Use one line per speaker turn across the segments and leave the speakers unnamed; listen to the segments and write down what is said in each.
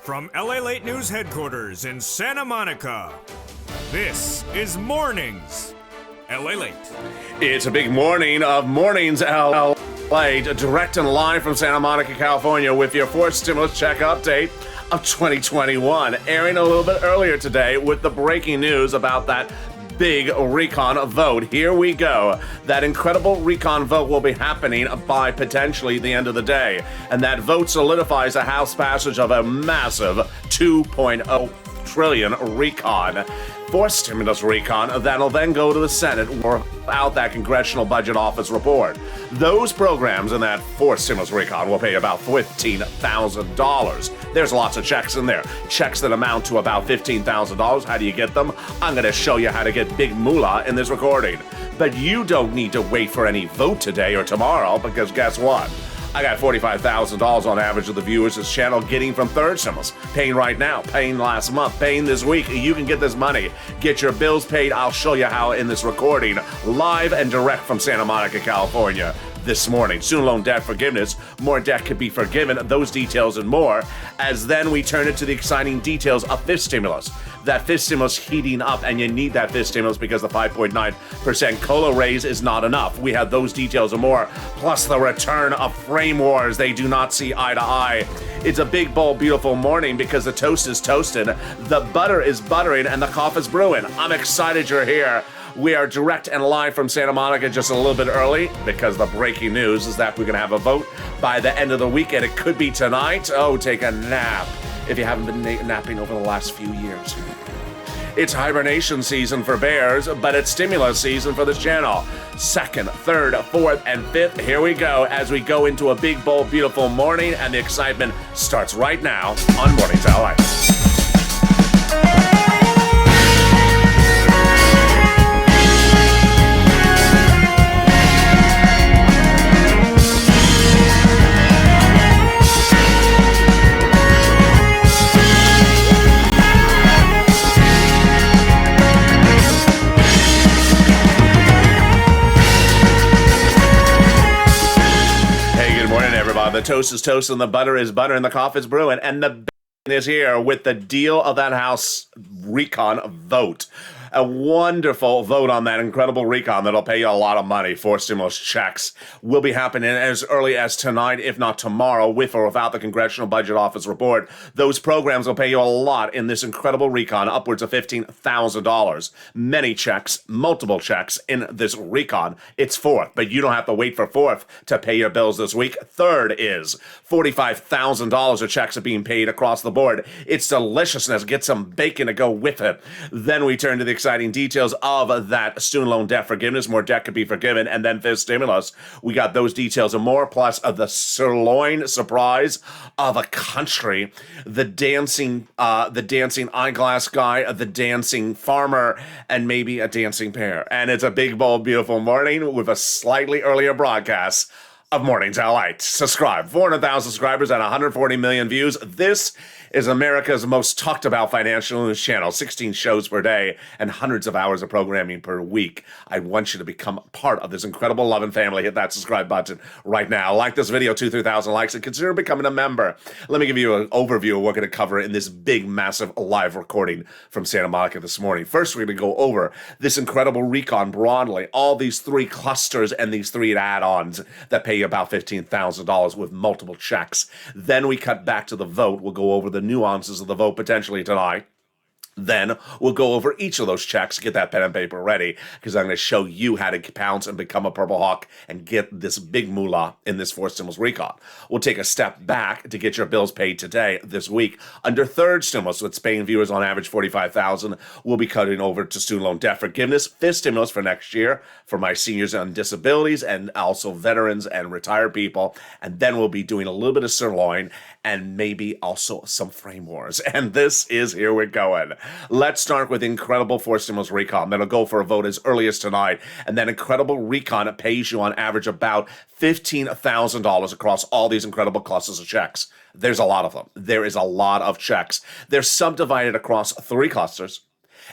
From LALATE News headquarters in Santa Monica, this is Mornings LALATE.
It's a big morning of Mornings LALATE, direct and live from Santa Monica, California, with your fourth stimulus check update of 2021, airing a little bit earlier today with the breaking news about that big recon vote. Here we go. That incredible recon vote will be happening by potentially the end of the day. And that vote solidifies a House passage of a massive 2.0 trillion recon. For stimulus recon, that'll then go to the Senate without that Congressional Budget Office report. Those programs in that fourth stimulus recon will pay about $15,000. There's lots of checks in there. Checks that amount to about $15,000. How do you get them? I'm going to show you how to get big moolah in this recording. But you don't need to wait for any vote today or tomorrow, because guess what? I got $45,000 on average of the viewers this channel getting from third stimulus. Paying right now, paying last month, paying this week. You can get this money. Get your bills paid. I'll show you how in this recording, live and direct from Santa Monica, California. This morning, student loan debt forgiveness, more debt could be forgiven, those details and more, as then we turn it to the exciting details of fifth stimulus. That fifth stimulus heating up, and you need that fifth stimulus because the 5.9% COLA raise is not enough. We have those details and more, plus the return of frame wars. They do not see eye to eye. It's a big, bold, beautiful morning because the toast is toasted, the butter is buttering, and the coffee is brewing. I'm excited you're here. We are direct and live from Santa Monica just a little bit early because the breaking news is that we're going to have a vote by the end of the week, and it could be tonight. Oh, take a nap if you haven't been napping over the last few years. It's hibernation season for bears, but it's stimulus season for this channel. Second, third, fourth, and fifth. Here we go as we go into a big, bold, beautiful morning, and the excitement starts right now on Mornings LALATE. The toast is toast and the butter is butter and the coffee is brewing, and the is here with the deal of that House recon vote. A wonderful vote on that incredible recon that'll pay you a lot of money for stimulus checks. Will be happening as early as tonight, if not tomorrow, with or without the Congressional Budget Office report. Those programs will pay you a lot in this incredible recon, upwards of $15,000. Many checks, multiple checks in this recon. It's fourth, but you don't have to wait for fourth to pay your bills this week. Third is $45,000 of checks are being paid across the board. It's deliciousness. Get some bacon to go with it. Then we turn to the exciting details of that student loan debt forgiveness. More debt could be forgiven, and then fifth stimulus. We got those details and more, plus of the sirloin surprise of a country, the dancing eyeglass guy, the dancing farmer, and maybe a dancing pear. And it's a big, bold, beautiful morning with a slightly earlier broadcast of Mornings LALATE. Subscribe. 400,000 subscribers and 140 million views. This is America's most talked about financial news channel. 16 shows per day and hundreds of hours of programming per week. I want you to become part of this incredible loving family. Hit that subscribe button right now. Like this video, 2,000-3,000 likes, and consider becoming a member. Let me give you an overview of what we're going to cover in this big, massive live recording from Santa Monica this morning. First, we're going to go over this incredible recon broadly, all these three clusters and these three add-ons that pay you about $15,000 with multiple checks. Then we cut back to the vote. We'll go over the nuances of the vote potentially tonight. Then we'll go over each of those checks. Get that pen and paper ready, because I'm going to show you how to pounce and become a Purple Hawk and get this big moolah in this fourth stimulus recon. We'll take a step back to get your bills paid today, this week. Under third stimulus, with paying viewers on average $45,000, we'll be cutting over to student loan debt forgiveness. Fifth stimulus for next year for my seniors on disabilities and also veterans and retired people. And then we'll be doing a little bit of sirloin and maybe also some frame wars. And this is Here We're Going. Let's start with incredible fourth stimulus recon. That'll go for a vote as early as tonight. And that incredible recon, it pays you on average about $15,000 across all these incredible clusters of checks. There's a lot of them. There is a lot of checks. They're subdivided across three clusters.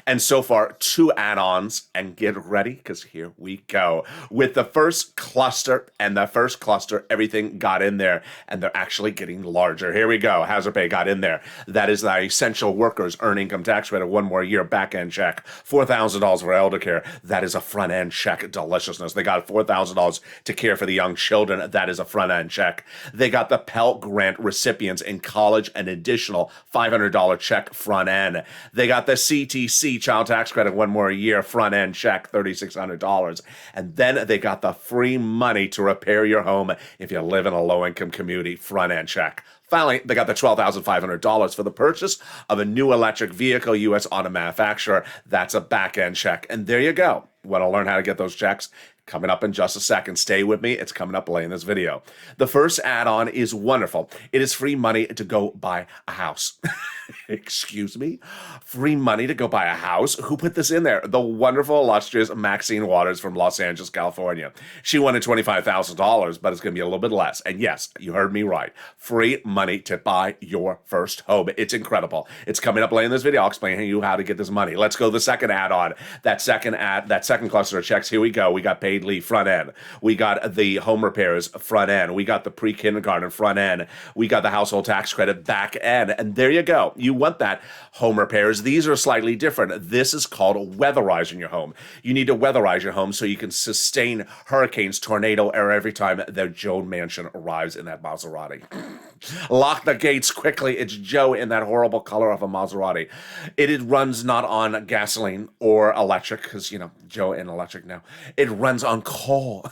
And so far, 2 add-ons, and get ready, because here we go. With the first cluster, everything got in there, and they're actually getting larger. Here we go. Hazard pay got in there. That is the essential workers earn income tax credit, 1 more year, back-end check. $4,000 for elder care. That is a front-end check. Deliciousness. They got $4,000 to care for the young children. That is a front-end check. They got the Pell Grant recipients in college an additional $500 check front end. They got the CTC child tax credit, 1 more year, front end check, $3,600. And then they got the free money to repair your home if you live in a low-income community, front end check. Finally, they got the $12,500 for the purchase of a new electric vehicle, U.S. auto manufacturer. That's a back-end check. And there you go. Want to learn how to get those checks? Coming up in just a second. Stay with me. It's coming up late in this video. The first add-on is wonderful. It is free money to go buy a house. Excuse me? Free money to go buy a house? Who put this in there? The wonderful, illustrious Maxine Waters from Los Angeles, California. She wanted $25,000, but it's going to be a little bit less. And yes, you heard me right. Free money to buy your first home. It's incredible. It's coming up late in this video. I'll explain to you how to get this money. Let's go to the second add-on. That second cluster of checks. Here we go. We got paid leave front end. We got the home repairs front end. We got the pre-kindergarten front end. We got the household tax credit back end. And there you go. You want that home repairs. These are slightly different. This is called weatherizing your home. You need to weatherize your home so you can sustain hurricanes, tornado, or every time the Joe Mansion arrives in that Maserati. Lock the gates quickly. It's Joe in that horrible color of a Maserati. It runs not on gasoline or electric, because, you know, Joe in electric now. It runs on coal.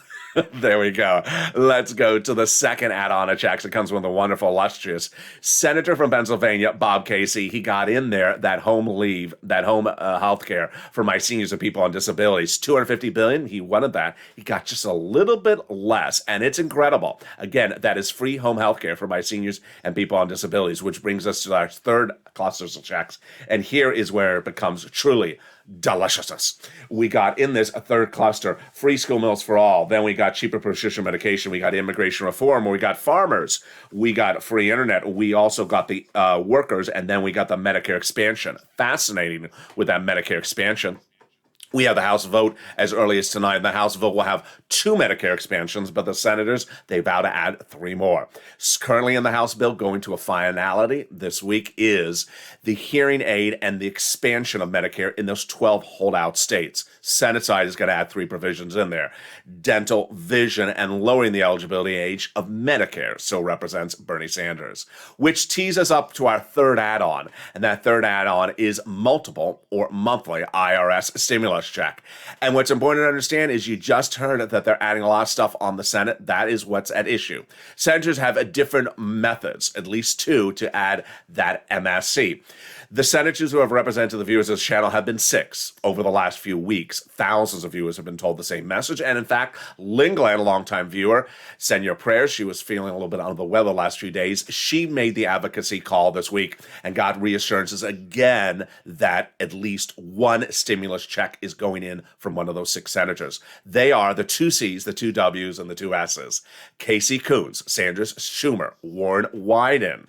There we go. Let's go to the second add-on of checks. It comes from the wonderful, illustrious Senator from Pennsylvania, Bob Casey. He got in there that home leave, that home health care for my seniors and people on disabilities. $250 billion. He wanted that. He got just a little bit less, and it's incredible. Again, that is free home health care for my seniors and people on disabilities, which brings us to our third cluster of checks. And here is where it becomes truly deliciousness. We got in this a third cluster, free school meals for all. Then we got cheaper prescription medication. We got immigration reform. We got farmers. We got free internet. We also got the workers. And then we got the Medicare expansion. Fascinating with that Medicare expansion. We have the House vote as early as tonight. The House vote will have 2 Medicare expansions, but the senators, they vow to add 3 more. Currently in the House bill, going to a finality this week, is the hearing aid and the expansion of Medicare in those 12 holdout states. Senate side is going to add 3 provisions in there. Dental, vision, and lowering the eligibility age of Medicare, so represents Bernie Sanders. Which tees us up to our third add-on, and that third add-on is multiple or monthly IRS stimulus check. And what's important to understand is you just heard that they're adding a lot of stuff on the Senate. That is what's at issue. Senators have different methods, at least 2, to add that MSC. The senators who have represented the viewers of this channel have been 6 over the last few weeks. Thousands of viewers have been told the same message. And in fact, Lingland, a longtime viewer, send your prayers. She was feeling a little bit under the weather the last few days. She made the advocacy call this week and got reassurances again that at least 1 stimulus check is going in from one of those 6 senators. They are the 2 C's, the 2 W's, and the 2 S's. Casey Coons, Sanders Schumer, Warren Wyden.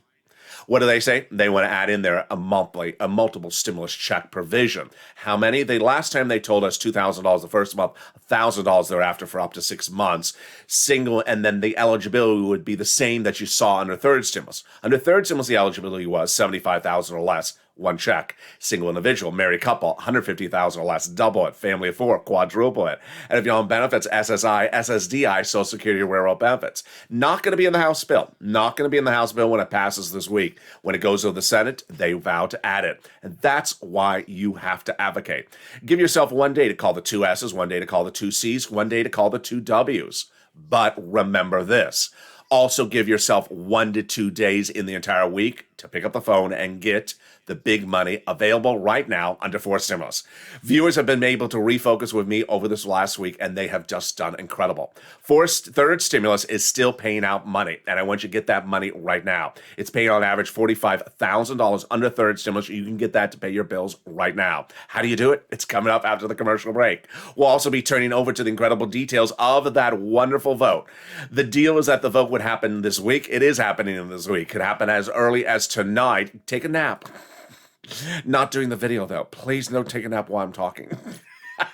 What do they say? They want to add in there a multiple stimulus check provision. How many? Last time they told us $2,000 the first month, $1,000 thereafter for up to 6 months. Single, and then the eligibility would be the same that you saw under third stimulus. Under third stimulus, the eligibility was $75,000 or less. 1 check. Single individual, married couple, $150,000 or less, double it. Family of 4, quadruple it. And if you're on benefits, SSI, SSDI, Social Security, Railroad benefits. Not going to be in the House bill. Not going to be in the House bill when it passes this week. When it goes to the Senate, they vow to add it. And that's why you have to advocate. Give yourself 1 day to call the 2 S's, 1 day to call the 2 C's, 1 day to call the 2 W's. But remember this. Also give yourself 1 to 2 days in the entire week to pick up the phone and get the big money available right now under 4 stimulus. Viewers have been able to refocus with me over this last week, and they have just done incredible. Third stimulus is still paying out money, and I want you to get that money right now. It's paying on average $45,000 under third stimulus. You can get that to pay your bills right now. How do you do it? It's coming up after the commercial break. We'll also be turning over to the incredible details of that wonderful vote. The deal is that the vote would happen this week. It is happening this week. It could happen as early as tonight. Take a nap. Not doing the video, though. Please don't take a nap while I'm talking.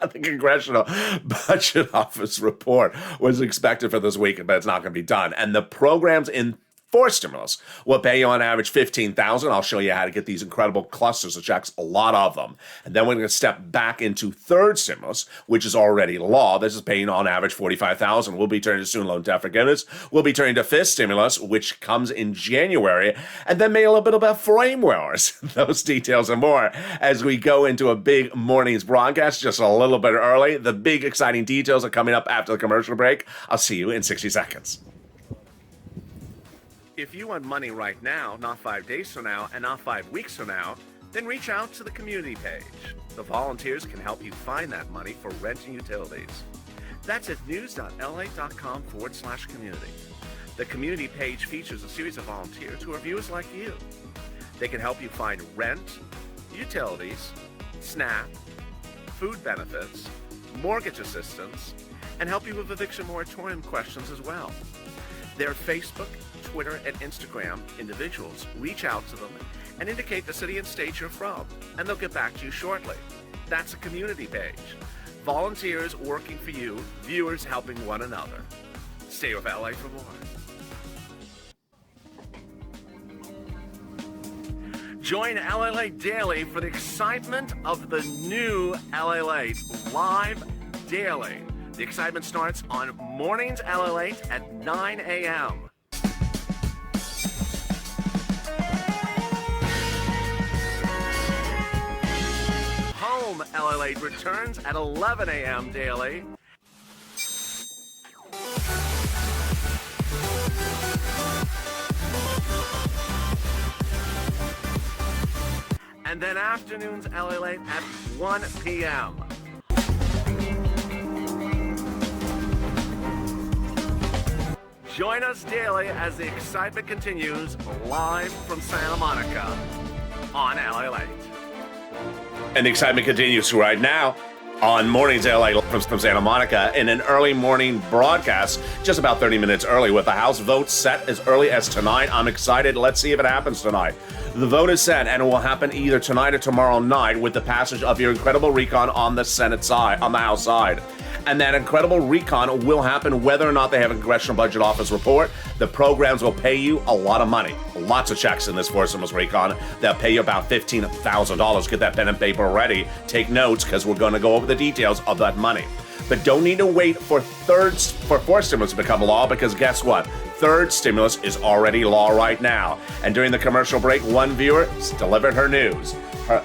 The Congressional Budget Office report was expected for this week, but it's not going to be done. And the programs in for stimulus will pay you on average $15,000. I'll show you how to get these incredible clusters of checks, a lot of them. And then we're going to step back into third stimulus, which is already law. This is paying on average $45,000. We'll be turning to student loan debt forgiveness. We'll be turning to fifth stimulus, which comes in January, and then maybe a little bit about frame wars. Those details and more as we go into a big morning's broadcast just a little bit early. The big exciting details are coming up after the commercial break. I'll see you in 60 seconds. If you want money right now, not 5 days from now, and not 5 weeks from now, then reach out to the community page. The volunteers can help you find that money for rent and utilities. That's at news.la.com/community. The community page features a series of volunteers who are viewers like you. They can help you find rent, utilities, SNAP, food benefits, mortgage assistance, and help you with eviction moratorium questions as well. Their Facebook, Twitter, and Instagram individuals reach out to them and indicate the city and state you're from, and they'll get back to you shortly. That's a community page. Volunteers working for you, viewers helping one another. Stay with LA for more. Join LALATE Daily for the excitement of the new LALATE live daily. The excitement starts on Mornings LALATE at 9 a.m. Home LALATE returns at 11 a.m. daily. And then afternoons LALATE at 1 p.m. Join us daily as the excitement continues live from Santa Monica on LALATE. And the excitement continues right now on Mornings LA from Santa Monica in an early morning broadcast, just about 30 minutes early, with the House vote set as early as tonight. I'm excited. Let's see if it happens tonight. The vote is set, and it will happen either tonight or tomorrow night with the passage of your incredible recon on the Senate side, on the House side. And that incredible recon will happen whether or not they have a Congressional Budget Office report. The programs will pay you a lot of money. Lots of checks in this fourth stimulus recon. They'll pay you about $15,000. Get that pen and paper ready. Take notes, because we're going to go over the details of that money. But don't need to wait for fourth stimulus to become law, because guess what? Third stimulus is already law right now. And during the commercial break, one viewer delivered her news.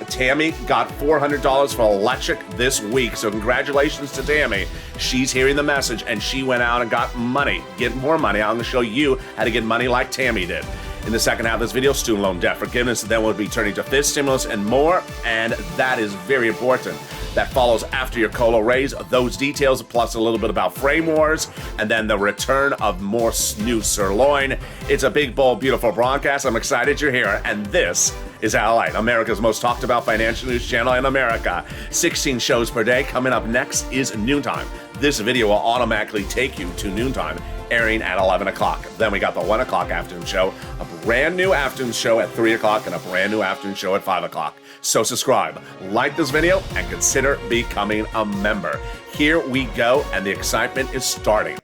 Tammy got $400 for electric this week, so congratulations to Tammy. She's hearing the message, and she went out and got money. Get more money. I'm going to show you how to get money like Tammy did. In the second half of this video, student loan debt forgiveness, then we'll be turning to fifth stimulus and more, and that is very important. That follows after your COLA raise. Those details, plus a little bit about frame wars, and then the return of more new sirloin. It's a big, bold, beautiful broadcast. I'm excited you're here, and this is LALATE, America's most talked about financial news channel in America. 16 shows per day. Coming up next is Noontime. This video will automatically take you to Noontime, airing at 11 o'clock. Then we got the 1 o'clock afternoon show, a brand new afternoon show at 3 o'clock, and a brand new afternoon show at 5 o'clock. So subscribe, like this video, and consider becoming a member. Here we go, and the excitement is starting.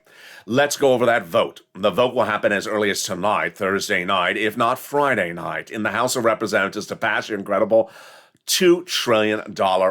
Let's go over that vote. The vote will happen as early as tonight, Thursday night, if not Friday night, in the House of Representatives to pass your incredible $2 trillion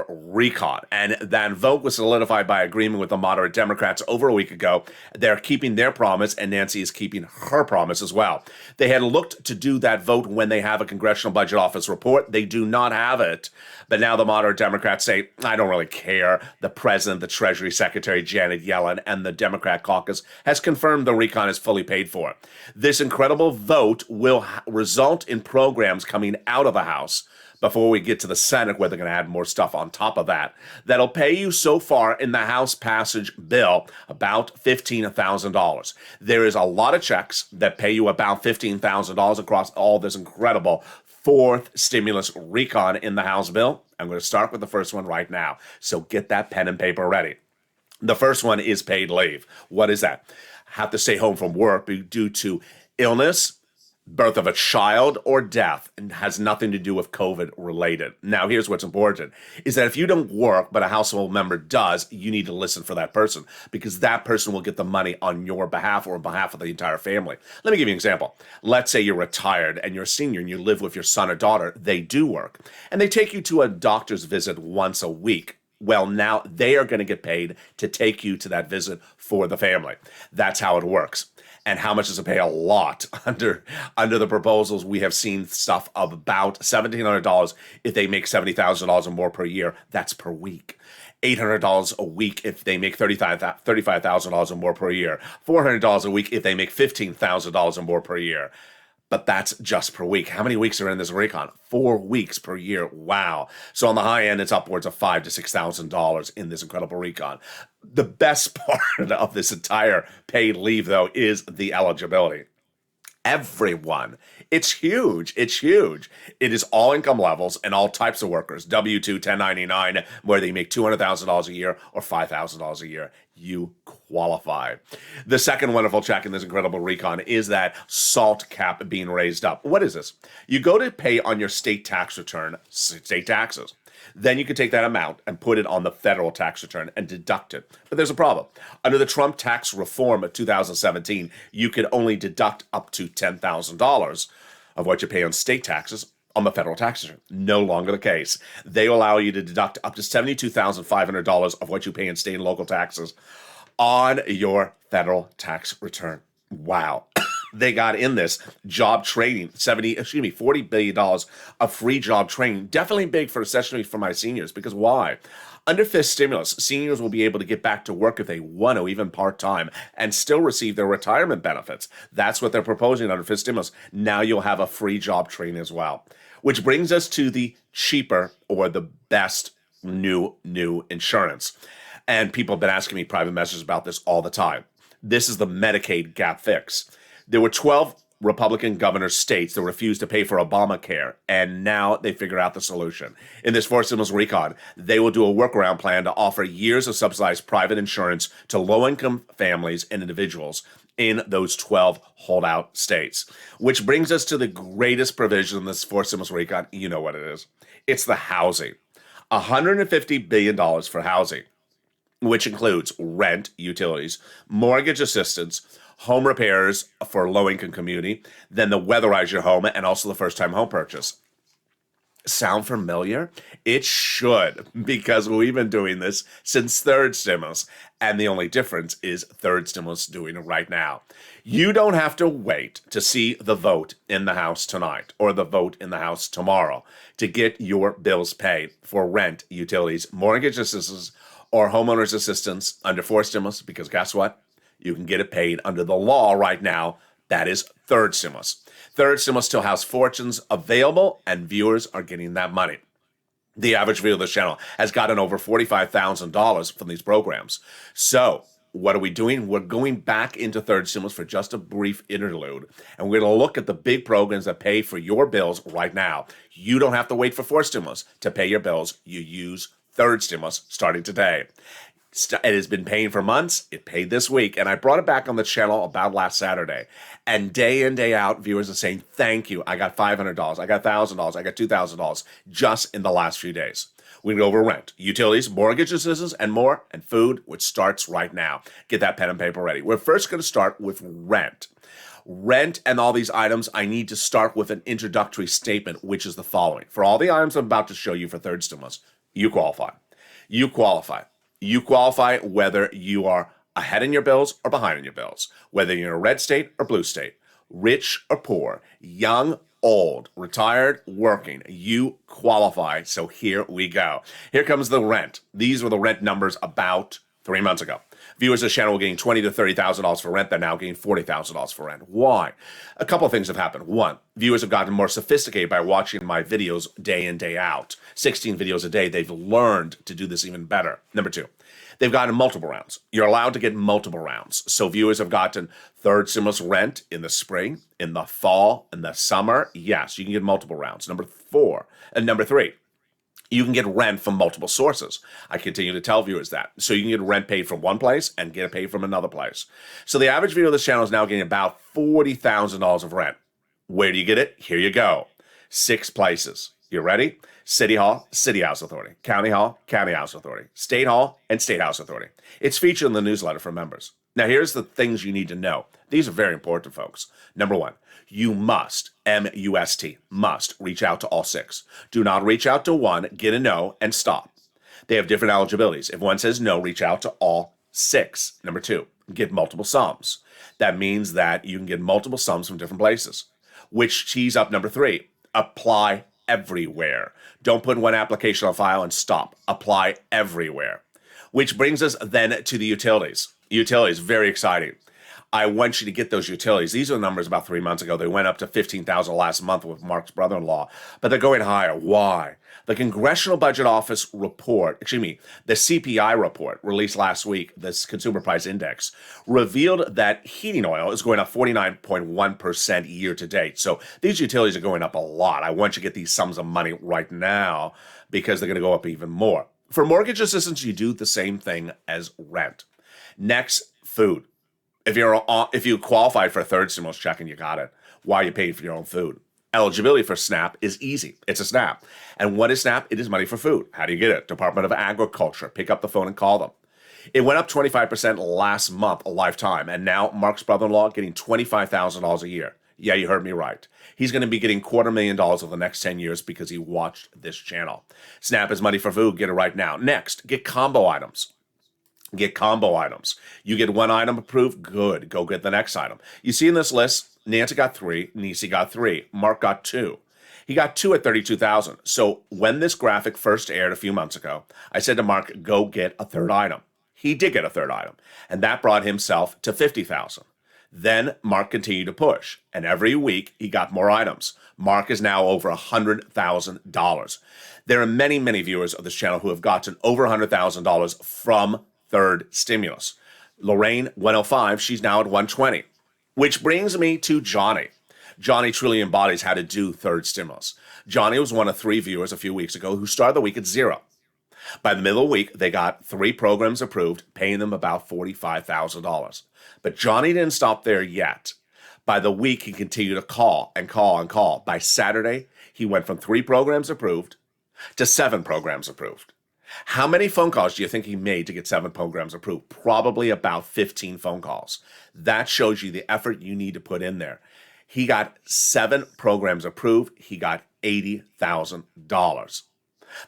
recon. And that vote was solidified by agreement with the moderate Democrats over a week ago. They're keeping their promise, and Nancy is keeping her promise as well. They had looked to do that vote when they have a Congressional Budget Office report. They do not have it. But now the moderate Democrats say, I don't really care. The President, the Treasury Secretary, Janet Yellen, and the Democrat caucus has confirmed the recon is fully paid for. This incredible vote will result in programs coming out of the House before we get to the Senate, where they're going to add more stuff on top of that, that'll pay you so far in the House passage bill about $15,000. There is a lot of checks that pay you about $15,000 across all this incredible fourth stimulus recon in the House bill. I'm going to start with the first one right now. So get that pen and paper ready. The first one is paid leave. What is that? Have to stay home from work due to illness, birth of a child or death, and has nothing to do with COVID related. Now, here's what's important is that if you don't work, but a household member does, you need to listen for that person because that person will get the money on your behalf or on behalf of the entire family. Let me give you an example. Let's say you're retired and you're a senior and you live with your son or daughter. They do work and they take you to a doctor's visit once a week. Well, now they are going to get paid to take you to that visit for the family. That's how it works. And how much does it pay? A lot. Under the proposals, we have seen stuff of about $1,700 if they make $70,000 or more per year. That's per week. $800 a week if they make $35,000 or more per year. $400 a week if they make $15,000 or more per year. But that's just per week. How many weeks are in this recon? 4 weeks per year. Wow. So on the high end, it's upwards of $5,000 to $6,000 in this incredible recon. The best part of this entire paid leave, though, is the eligibility. Everyone. It's huge. It's huge. It is all income levels and all types of workers. W-2, 1099, where they make $200,000 a year or $5,000 a year. You qualify. The second wonderful check in this incredible recon is that SALT cap being raised up. What is this? You go to pay on your state tax return, state taxes. Then you can take that amount and put it on the federal tax return and deduct it. But there's a problem. Under the Trump tax reform of 2017, you could only deduct up to $10,000 of what you pay on state taxes on the federal tax return. No longer the case. They allow you to deduct up to $72,500 of what you pay in state and local taxes on your federal tax return. Wow. They got in this job training, $40 billion of free job training. Definitely big especially for my seniors, because why? Under fifth stimulus, seniors will be able to get back to work if they want to, even part-time, and still receive their retirement benefits. That's what they're proposing under fifth stimulus. Now you'll have a free job training as well. Which brings us to the cheaper or the best new insurance. And people have been asking me private messages about this all the time. This is the Medicaid gap fix. There were 12 Republican governor states that refused to pay for Obamacare, and now they figured out the solution. In this fourth stimulus recon, they will do a workaround plan to offer years of subsidized private insurance to low-income families and individuals in those 12 holdout states. Which brings us to the greatest provision in this fourth stimulus recon. You know what it is. It's the housing. $150 billion for housing, which includes rent, utilities, mortgage assistance, home repairs for low-income community, then the weatherize your home, and also the first-time home purchase. Sound familiar? It should, because we've been doing this since third stimulus, and the only difference is third stimulus doing it right now. You don't have to wait to see the vote in the House tonight or the vote in the House tomorrow to get your bills paid for rent, utilities, mortgage assistance, or homeowners assistance under fourth stimulus, because guess what? You can get it paid under the law right now. That is third stimulus. Third stimulus still has fortunes available, and viewers are getting that money. The average viewer of this channel has gotten over $45,000 from these programs. So what are we doing? We're going back into third stimulus for just a brief interlude, and we're going to look at the big programs that pay for your bills right now. You don't have to wait for fourth stimulus to pay your bills. You use third stimulus starting today. It has been paying for months. It paid this week. And I brought it back on the channel about last Saturday. And day in, day out, viewers are saying, thank you. I got $500. I got $1,000. I got $2,000 just in the last few days. We can go over rent, utilities, mortgage assistance, and more, and food, which starts right now. Get that pen and paper ready. We're first going to start with rent. Rent and all these items, I need to start with an introductory statement, which is the following. For all the items I'm about to show you for third stimulus, you qualify. You qualify. You qualify whether you are ahead in your bills or behind in your bills, whether you're in a red state or blue state, rich or poor, young, old, retired, working. You qualify. So here we go. Here comes the rent. These were the rent numbers about 3 months ago. Viewers of the channel were getting $20,000 to $30,000 for rent. They're now getting $40,000 for rent. Why? A couple of things have happened. One, viewers have gotten more sophisticated by watching my videos day in, day out. 16 videos a day. They've learned to do this even better. Number two, they've gotten multiple rounds. You're allowed to get multiple rounds. So viewers have gotten third stimulus rent in the spring, in the fall, in the summer. Yes, you can get multiple rounds. Number three, you can get rent from multiple sources. I continue to tell viewers that. So you can get rent paid from one place and get it paid from another place. So the average viewer of this channel is now getting about $40,000 of rent. Where do you get it? Here you go. 6 places. You ready? City Hall, City House Authority. County Hall, County House Authority. State Hall, and State House Authority. It's featured in the newsletter for members. Now, here's the things you need to know. These are very important, folks. Number 1, you must, M-U-S-T, must reach out to all 6. Do not reach out to one, get a no, and stop. They have different eligibilities. If one says no, reach out to all 6. Number 2, get multiple sums. That means that you can get multiple sums from different places. Which tees up number 3, apply everywhere. Don't put one application on file and stop. Apply everywhere. Which brings us then to the utilities. Utilities, very exciting. I want you to get those utilities. These are the numbers about 3 months ago. They went up to $15,000 last month with Mark's brother-in-law, but they're going higher. Why? The Congressional Budget Office report, the CPI report released last week, this Consumer Price Index, revealed that heating oil is going up 49.1% year to date. So these utilities are going up a lot. I want you to get these sums of money right now because they're going to go up even more. For mortgage assistance, you do the same thing as rent. Next, food. If you qualify for a third stimulus check and you got it, why are you paying for your own food? Eligibility for SNAP is easy. It's a SNAP. And what is SNAP? It is money for food. How do you get it? Department of Agriculture. Pick up the phone and call them. It went up 25% last month, a lifetime. And now Mark's brother-in-law getting $25,000 a year. Yeah, you heard me right. He's going to be getting $250,000 over the next 10 years because he watched this channel. SNAP is money for food. Get it right now. Next, get combo items. Get combo items. You get one item approved, good. Go get the next item. You see in this list, Nancy got 3, Nisi got 3, Mark got 2. He got 2 at $32,000. So when this graphic first aired a few months ago, I said to Mark, go get a third item. He did get a third item, and that brought himself to $50,000. Then Mark continued to push, and every week he got more items. Mark is now over $100,000. There are many, many viewers of this channel who have gotten over $100,000 from third stimulus. Lorraine, 105, she's now at 120. Which brings me to Johnny. Johnny truly embodies how to do third stimulus. Johnny was one of 3 viewers a few weeks ago who started the week at 0. By the middle of the week, they got 3 programs approved, paying them about $45,000. But Johnny didn't stop there yet. By the week, he continued to call and call and call. By Saturday, he went from 3 programs approved to 7 programs approved. How many phone calls do you think he made to get 7 programs approved? Probably about 15 phone calls. That shows you the effort you need to put in there. He got 7 programs approved. He got $80,000.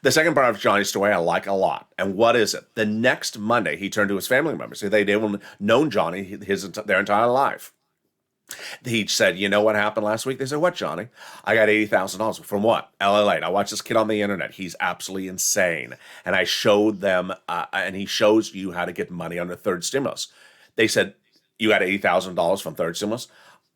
The second part of Johnny's story I like a lot. And what is it? The next Monday, he turned to his family members. They've known Johnny their entire life. He said, you know what happened last week? They said, what, Johnny? I got $80,000. From what? LALATE. I watched this kid on the internet. He's absolutely insane. And I showed them, and he shows you how to get money under third stimulus. They said, you got $80,000 from third stimulus?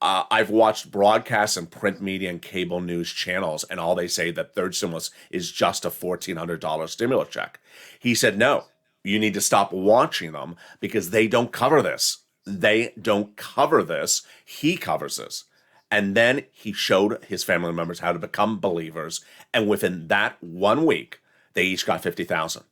I've watched broadcasts and print media and cable news channels, and all they say that third stimulus is just a $1,400 stimulus check. He said, no, you need to stop watching them because they don't cover this. They don't cover this. He covers this. And then he showed his family members how to become believers. And within that 1 week, they each got $50,000.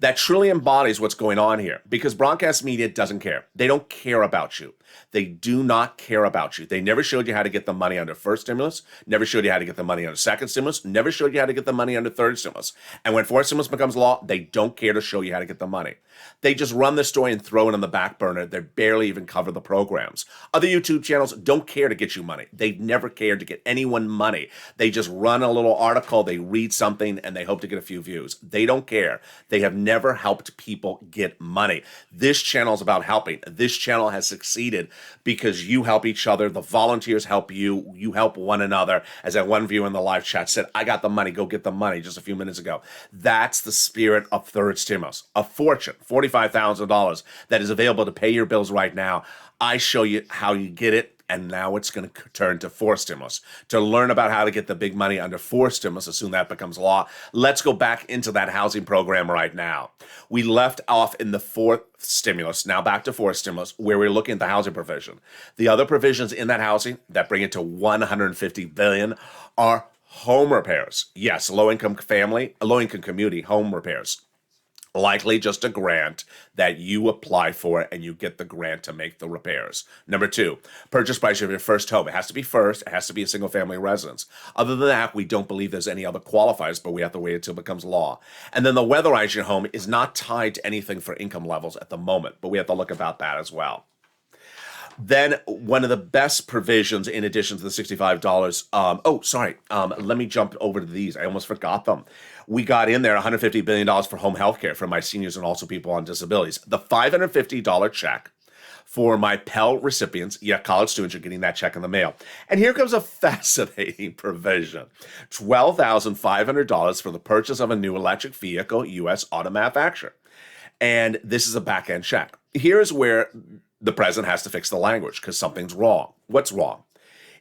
That truly embodies what's going on here because broadcast media doesn't care. They don't care about you. They do not care about you. They never showed you how to get the money under first stimulus, never showed you how to get the money under second stimulus, never showed you how to get the money under third stimulus. And when fourth stimulus becomes law, they don't care to show you how to get the money. They just run the story and throw it on the back burner. They barely even cover the programs. Other YouTube channels don't care to get you money. They've never cared to get anyone money. They just run a little article, they read something, and they hope to get a few views. They don't care. They have never helped people get money. This channel is about helping. This channel has succeeded because you help each other. The volunteers help you. You help one another. As that one viewer in the live chat said, I got the money. Go get the money just a few minutes ago. That's the spirit of third stimulus. A fortune, $45,000 that is available to pay your bills right now. I show you how you get it. And now it's going to turn to fourth stimulus. To learn about how to get the big money under fourth stimulus, as soon as that becomes law, let's go back into that housing program right now. We left off in the fourth stimulus, now back to fourth stimulus, where we're looking at the housing provision. The other provisions in that housing that bring it to $150 billion are home repairs. Yes, low-income community home repairs. Likely just a grant that you apply for and you get the grant to make the repairs. Number 2, purchase price of your first home. It has to be first. It has to be a single family residence. Other than that, we don't believe there's any other qualifiers, but we have to wait until it becomes law. And then the weatherize your home is not tied to anything for income levels at the moment, but we have to look about that as well. Then one of the best provisions in addition to the $65, let me jump over to these. I almost forgot them. We got in there $150 billion for home health care for my seniors and also people on disabilities. The $550 check for my Pell recipients, college students are getting that check in the mail. And here comes a fascinating provision. $12,500 for the purchase of a new electric vehicle, U.S. auto manufacturer. And this is a back-end check. Here's where the president has to fix the language because something's wrong. What's wrong?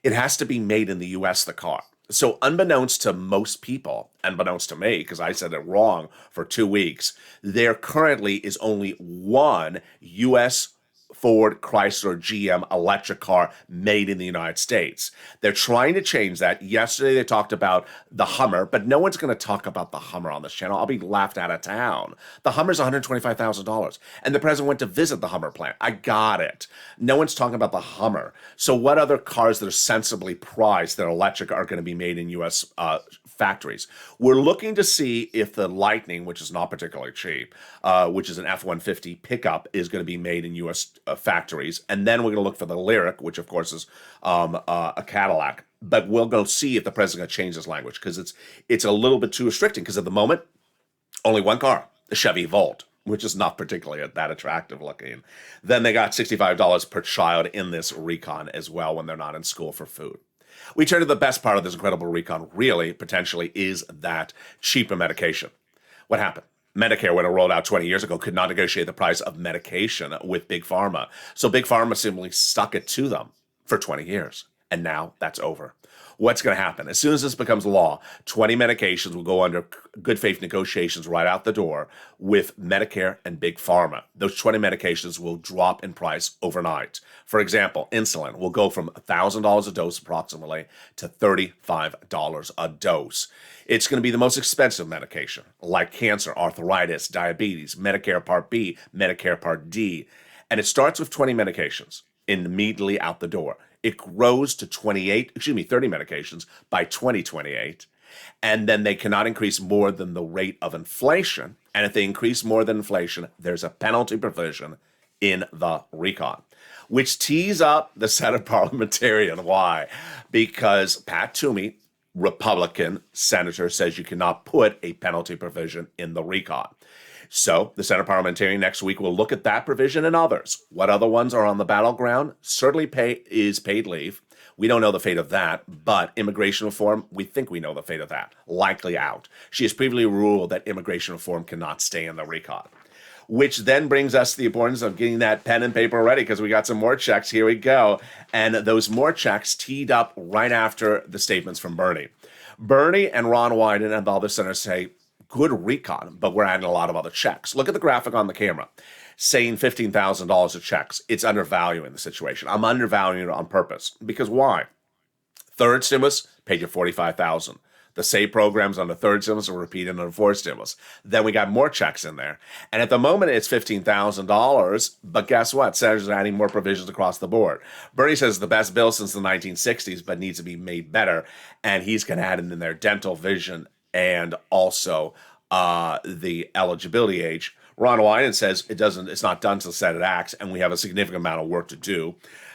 It has to be made in the U.S., the car. So unbeknownst to most people, unbeknownst to me, because I said it wrong for 2 weeks, there currently is only one U.S. Ford, Chrysler, GM electric car made in the United States. They're trying to change that. Yesterday they talked about the Hummer, but no one's going to talk about the Hummer on this channel. I'll be laughed out of town. The Hummer's $125,000, and the president went to visit the Hummer plant. I got it. No one's talking about the Hummer. So what other cars that are sensibly priced that are electric are going to be made in U.S. Factories? We're looking to see if the Lightning, which is not particularly cheap, which is an F-150 pickup, is going to be made in U.S. Factories, and then we're going to look for the Lyric, which of course is a Cadillac. But we'll go see if the president changes his language because it's a little bit too restricting. Because at the moment, only one car, the Chevy Volt, which is not particularly that attractive looking. Then they got $65 per child in this recon as well when they're not in school for food. We turn to the best part of this incredible recon. Really, potentially, is that cheaper medication. What happened? Medicare, when it rolled out 20 years ago, could not negotiate the price of medication with Big Pharma. So Big Pharma simply stuck it to them for 20 years. And now that's over. What's going to happen? As soon as this becomes law, 20 medications will go under good faith negotiations right out the door with Medicare and Big Pharma. Those 20 medications will drop in price overnight. For example, insulin will go from $1,000 a dose approximately to $35 a dose. It's going to be the most expensive medication, like cancer, arthritis, diabetes, Medicare Part B, Medicare Part D. And it starts with 20 medications immediately out the door. It grows to 30 medications by 2028. And then they cannot increase more than the rate of inflation. And if they increase more than inflation, there's a penalty provision in the recon, which tees up the Senate parliamentarian. Why? Because Pat Toomey, Republican senator, says you cannot put a penalty provision in the recon. So the Senate parliamentarian next week will look at that provision and others. What other ones are on the battleground? Certainly paid leave. We don't know the fate of that, but immigration reform, we think we know the fate of that. Likely out. She has previously ruled that immigration reform cannot stay in the recon. Which then brings us to the importance of getting that pen and paper ready because we got some more checks. Here we go. And those more checks teed up right after the statements from Bernie. Bernie and Ron Wyden and the other senators say, good recon, but we're adding a lot of other checks. Look at the graphic on the camera, saying $15,000 of checks. It's undervaluing the situation. I'm undervaluing it on purpose. Because why? Third stimulus paid you $45,000. The SAVE programs on the third stimulus are repeated on the fourth stimulus. Then we got more checks in there. And at the moment, it's $15,000. But guess what? Senators are adding more provisions across the board. Bernie says it's the best bill since the 1960s, but needs to be made better. And he's going to add in there dental, vision, and also the eligibility age. Ron Wyden says it's not done till Senate acts, and we have a significant amount of work to do.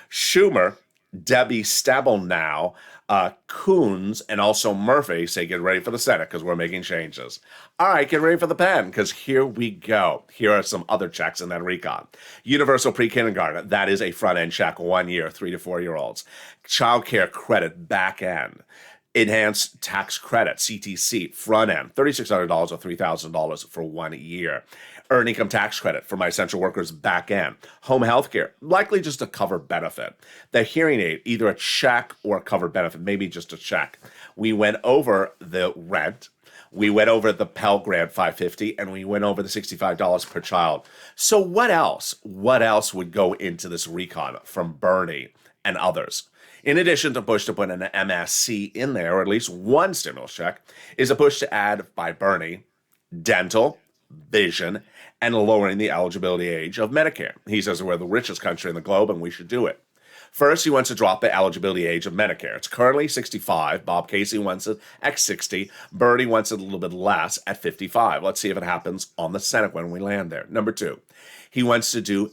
Schumer, Debbie Stabenow, Coons, and also Murphy say get ready for the Senate because we're making changes. All right, get ready for the pen because here we go. Here are some other checks in that recon. Universal pre-kindergarten, that is a front-end check, 1 year, 3 to 4 year olds. Child care credit, back end. Enhanced tax credit, CTC, front end, $3,600 or $3,000 for 1 year. Earned income tax credit for my essential workers, back end. Home health care, likely just a covered benefit. The hearing aid, either a check or a covered benefit, maybe just a check. We went over the rent. We went over the Pell Grant $550, and we went over the $65 per child. So what else? What else would go into this recon from Bernie and others? In addition to push to put an MSC in there, or at least one stimulus check, is a push to add by Bernie dental, vision, and lowering the eligibility age of Medicare. He says we're the richest country in the globe and we should do it. First, he wants to drop the eligibility age of Medicare. It's currently 65. Bob Casey wants it at 60. Bernie wants it a little bit less at 55. Let's see if it happens on the Senate when we land there. Number two, he wants to do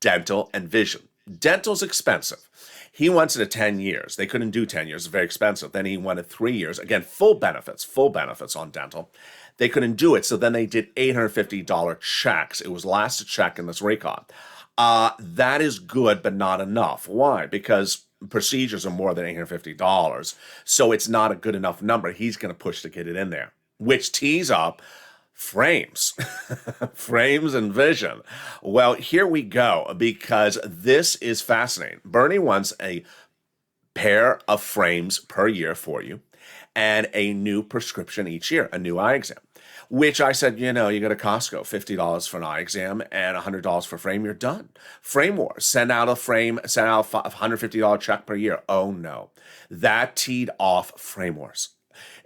dental and vision. Dental's expensive. He wants it at 10 years. They couldn't do 10 years. It's very expensive. Then he wanted 3 years. Again, full benefits on dental. They couldn't do it, so then they did $850 checks. It was last check in this recon. That is good, but not enough. Why? Because procedures are more than $850, so it's not a good enough number. He's going to push to get it in there, which tees up frames, frames and vision. Well, here we go, because this is fascinating. Bernie wants a pair of frames per year for you and a new prescription each year, a new eye exam. Which I said, you go to Costco, $50 for an eye exam and $100 for a frame, you're done. Frame wars, send out a $150 check per year. Oh no, that teed off frame wars.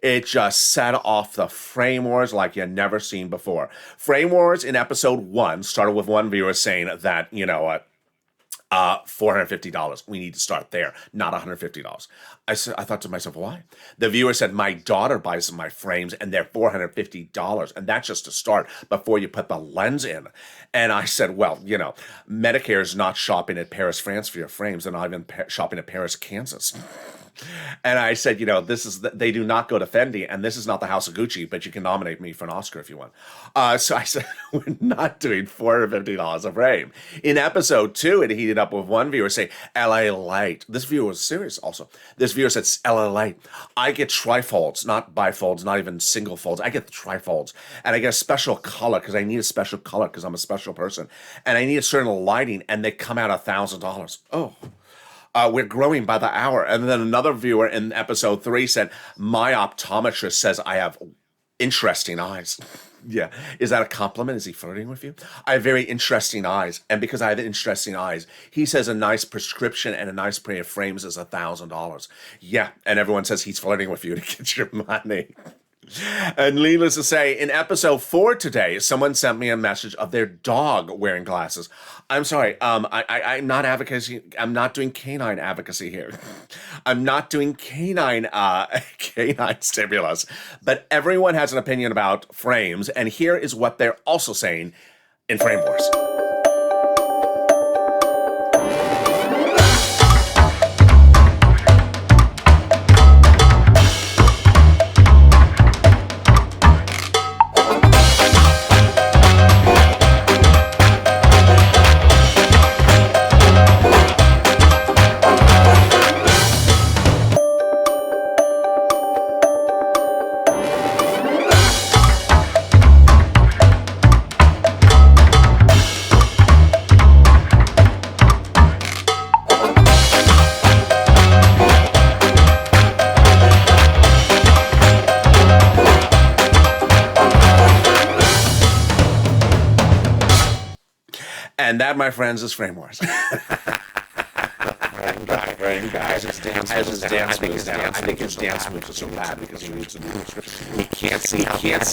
It just set off the frame wars like you've never seen before. Frame wars in episode 1 started with one viewer saying that, $450. We need to start there, not $150. I thought to myself, why? The viewer said, my daughter buys my frames and they're $450, and that's just to start before you put the lens in. And I said, well, Medicare is not shopping at Paris, France for your frames. They're not even shopping at Paris, Kansas. And I said, they do not go to Fendi, and this is not the House of Gucci, but you can nominate me for an Oscar if you want. So I said, we're not doing $450 a frame. In episode 2, it heated up with one viewer saying, LALATE. This viewer was serious also. This viewer said, LALATE. I get trifolds, not bifolds, not even single folds. I get the trifolds. And I get a special color because I need a special color because I'm a special person. And I need a certain lighting, and they come out $1,000. Oh. We're growing by the hour. And then another viewer in episode 3 said, my optometrist says I have interesting eyes. Yeah. Is that a compliment? Is he flirting with you? I have very interesting eyes. And because I have interesting eyes, he says a nice prescription and a nice pair of frames is $1,000. Yeah. And everyone says he's flirting with you to get your money. And needless to say, in episode 4 today, someone sent me a message of their dog wearing glasses. I'm sorry, I'm not advocacy. I'm not doing canine advocacy here. I'm not doing canine stimulus. But everyone has an opinion about frames, and here is what they're also saying in Frame Wars. And that, my friends, is Frame Wars. Guys, his dance moves are so bad because he needs to do prescription. He can't see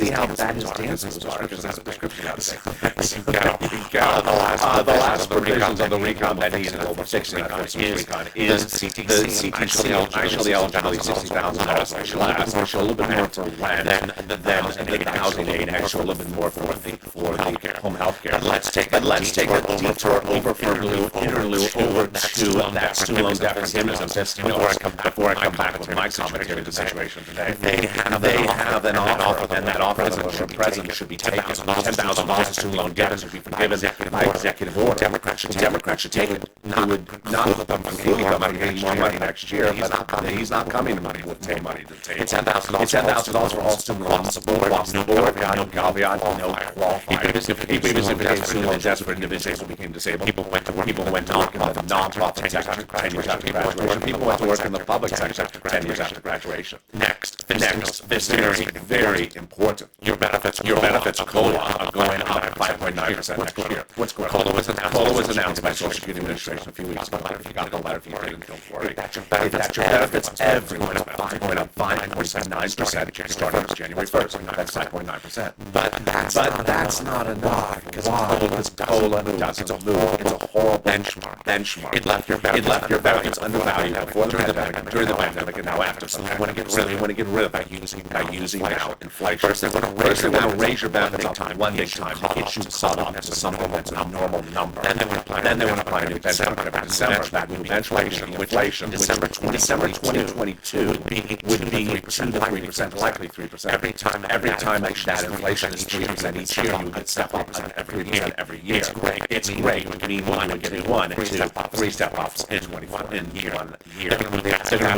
how bad his dance moves are because there's a prescription out there. The last provisions of the recon that he's over 60 is the CTC. Actually, eligibility $60,000 extra last, a little bit more for rent than the housing aid, extra a little bit more for the home health care. Let's take a detour over for interlude over to that student loan debt forgiveness before I come back with my commentary to the situation today. They have an offer, and that offer that the president should be taken. $10,000 of student loan debt should be forgiven by executive order. Democrats should take it. He would not put them completely on getting more money next year, but he's not coming with more money to the table. It's $10,000 for all student loans. No caveat, no qualifier. Even if it is student loan debts for individuals who became disabled. People went to work in the non-profit sector 10 years after graduation. People went to work in the public sector 10 years after graduation. Next, Next, this is very important. Your benefits COLA are going up 5.9% next year. What's going on? COLA was announced by Social Security Administration a few weeks ago. If you got the letter, if you didn't, don't worry. If that's your benefits, everyone's benefits going up 5.9% starting January 1st. That's 5.9%. But that's not enough. Why? Because COLA doesn't move. It's a horrible benchmark. It left your benefits undervalued before the pandemic, during the pandemic, and now after. So they want to get rid of it by using now inflation. First, they want to raise your benefits up one big time to get you caught up to something that's a normal number. Then they want to apply a new benchmark. December, that new benchmark, inflation, December 2022 would be 2 to 3%, likely 3%. Every time that inflation is 3% each year, you would step up every year. It's great. Meanwhile, you're getting 1 and 2, 3 step ups in 1 year. They're going to remove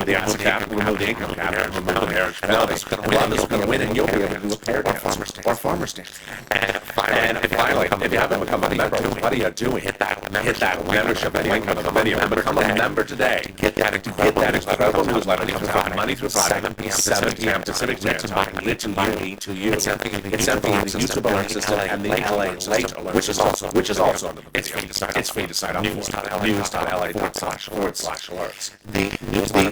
the asset cap, remove the income cap, and remove the marriage penalty. One is going to win, and you'll be able to do a pair dance or farmer stand. And finally, if you haven't become a member, what are you doing? Hit that membership link on the video. Become a member today. Get that incredible newsletter that comes out Monday through Friday, 7 p.m. Pacific Standard Time, to you. It's something in the YouTube alert system and the LALATE alert, which is also under the video. It's free to sign up for. News.la.com/alerts. The newsletter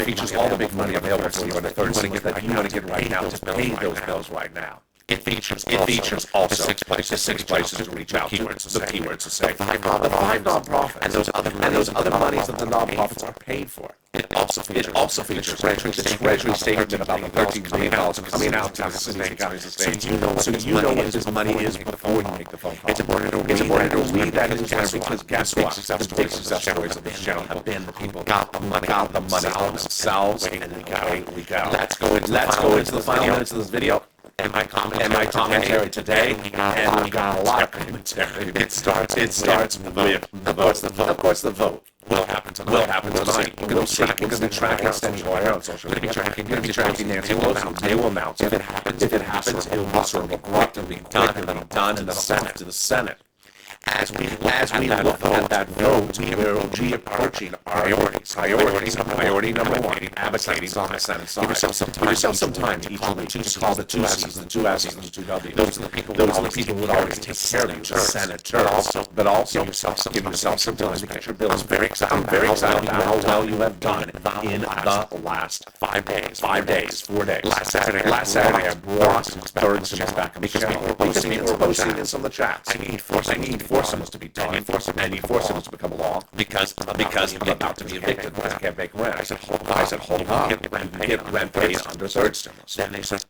features all the big money available for you on the third single that you want to get right now to pay those bills right now. It features also the six places to reach out to, the keywords to say, the 5 nonprofits, and those other monies that the nonprofits are paid for. It also features the Treasury statement about the $13 million coming out to the cities and counties and states. So you know what this money is before you make the phone call. It's important to read that newsletter because guess what? The big success stories of this channel have been the people got the money themselves, and we go. Let's go into the final minutes of this video. And my commentary today, and we've got a lot of commentary. It starts with the vote. Of course, the vote will happen tonight. We're going to be tracking Steny on social media. We're going to be tracking Nancy Pelosi. They will announce if it happens. It will be sort of abrupt and be done in the Senate. As we look at that vote, we're approaching priorities. Priority number 1, advocating on the Senate side. Give yourself some time each week to call the 2 S's, the 2 S's, and the 2 W's. Those are the people who would always take care of you, the senators. But also give yourself some time to get your bills. I'm very excited about how well you have done in the last 5 days. 4 days. Last Saturday, I brought third symbols back on the channel. Because people are posting in some of the chats. I need 4 symbols to be done. I need 4 symbols to become a law because I'm about to be evicted because I can't make rent. I said, hold up. Get rent paid under third stimulus. Then they said,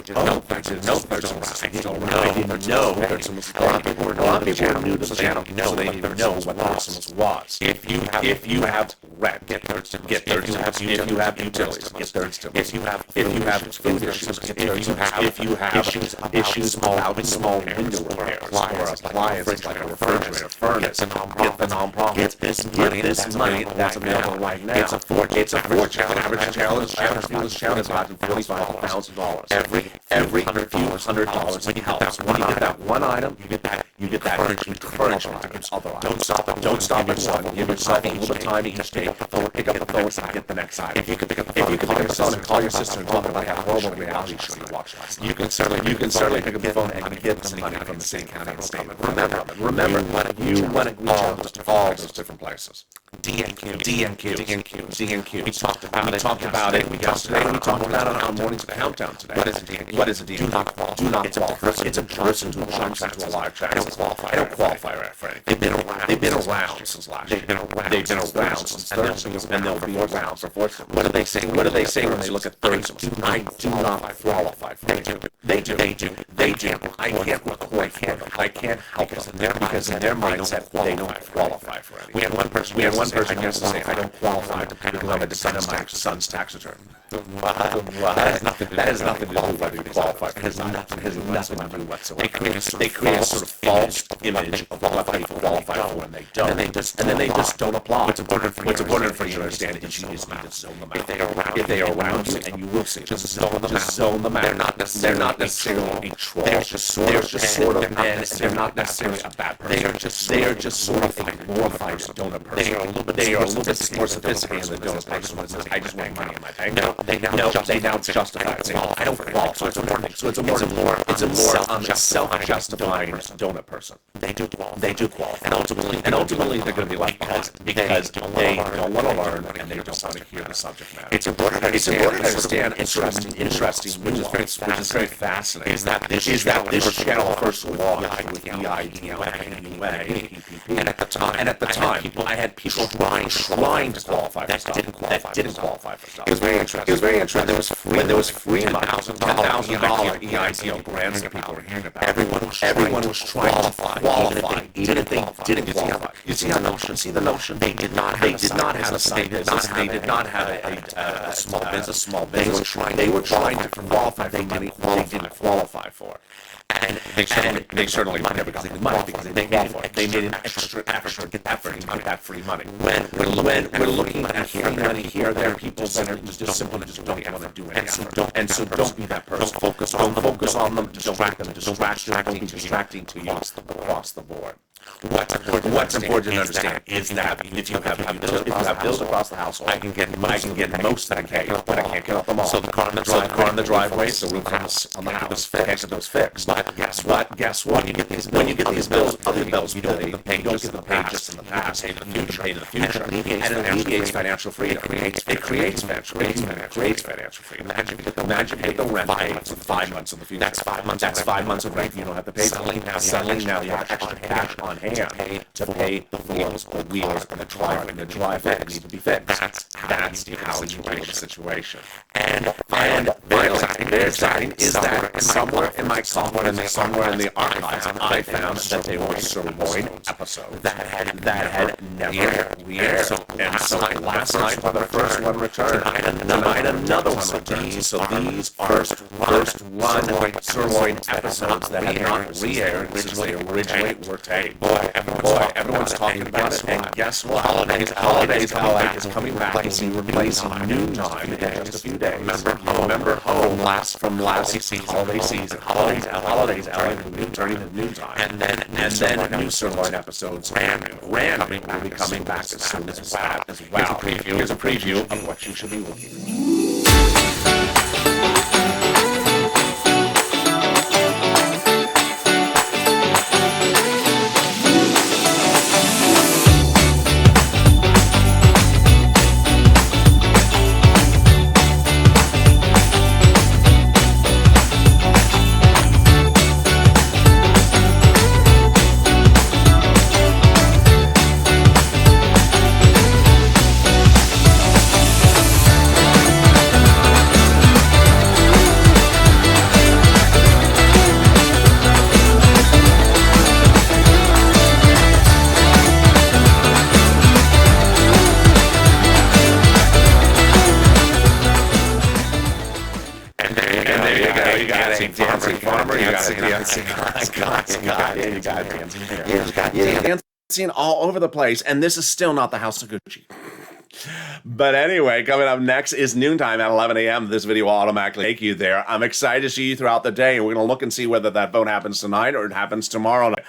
no, third stimulus. I didn't know third stimulus. A lot of people were new to the channel, so they didn't know what third stimulus was. If you have rent, get third stimulus. If you have utilities, get third stimulus. If you have food issues, get third stimulus. If you have issues about small window repairs or appliances like a refrigerator, furnace, get the nonprofit. Get this money that's available right now. It's a fortune. Average challenge is about $45,000. Every few $100 when you helps. When you get that one item, you get that encouragement to get other items. Don't stop at one. Give yourself a little bit of time each day. Pick up the phone and get the next item. If you could pick up the phone and call your sister and talk about that horrible reality show you watched last night. You can certainly pick up the phone and get some money from the same county and state. Remember, you want to reach all those different places. DNQ. We talked about it. We talked about it on Morning's Countdown today. What is a DNQ? Do not qualify. It's a person who jumps into a live chat. They don't qualify for anything. They've been around since last year. They've been around since Thursday, and they'll be around for 4 symbols. What do they say when they look at third symbols? I do not qualify for anything. They do. I can't record for them. I can't help them because in their mindset they don't qualify for anything. We had one person yesterday say I don't qualify because I'm a descendant of my son's tax return. That has nothing to do with whether you qualify. It has nothing to do whatsoever. They create a sort of false image of what people qualify for, and they don't. And then they just don't apply. What's important for you to understand is you just need to zone them out. If they are around you, and you will see, just zone them out. They're not necessarily a troll. They're just sort of men. They're not necessarily a bad that person. They are just sort of a glorified donut person. They are a little bit more sophisticated than the donut person that says, I just want money in my bank. No, they now justify it. Say, I don't qualify. So it's a more self-justifying donut person. They do qualify. And ultimately they're going to be like, because they don't want to learn and they don't want to hear the subject matter. It's important to understand interesting, which is very fascinating, is that this channel first launched with EIDLA, and at the time, I had people trying to qualify for stuff that didn't qualify for stuff. It was very interesting. When there was free $10,000 EIDL grants that people were hearing about, everyone was trying to qualify, even if they didn't qualify. You see the notion? They did not have a state business. They did not have a small business. They were trying to qualify for money they didn't qualify for. And they certainly never got the money because they didn't qualify. They made an extra effort to get that free money. When we're looking at free money here, there are people that just simply don't want to do any effort. And so don't be that person. Don't focus on them. Distracting to you across the board. What's important to understand is that if you have bills across the household, I can get most that I can't, but I can't get them all. So the car in the driveway, so we'll have those fixed. But guess what? When you get these bills, other bills, you don't get them paid just in the past. You can pay to the future, and it alleviates financial freedom. It creates financial freedom. Imagine you get the rent paid for 5 months in the future. That's 5 months of rent you don't have to pay. Suddenly now you have extra cash on hand to pay the wheels and the driveway that need to be fixed. That's how you deal with the situation. And very exciting is that somewhere in my somewhere in the archives, I found that they were sirloin episodes that had never re-aired. And so last night, when the first one returned, tonight another one returned. So these first run sirloin episodes that had not re-aired since they originally were taped. Boy, everyone's talking about it. And guess what? Holidays is coming back to be replacing noontime in just a few days. Remember home from last holiday season. Holidays turning to noontime. And then new sirloin episodes brand new will be coming back as soon as that as well. Here's a preview of what you should be looking for. Dancing all over the place, and this is still not the House of Gucci. But anyway, coming up next is Noontime at 11 a.m. This video will automatically take you there. I'm excited to see you throughout the day. We're going to look and see whether that vote happens tonight or it happens tomorrow night.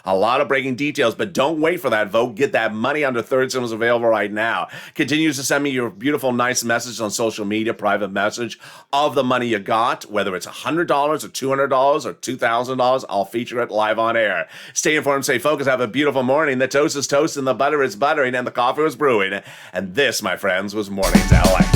A lot of breaking details, but don't wait for that vote. Get that money under third symbols available right now. Continues to send me your beautiful, nice message on social media, private message of the money you got, whether it's $100 or $200 or $2,000. I'll feature it live on air. Stay informed, stay focused, have a beautiful morning. The toast is toasting, the butter is buttering, and the coffee was brewing. And this, my friends, was Mornings LA.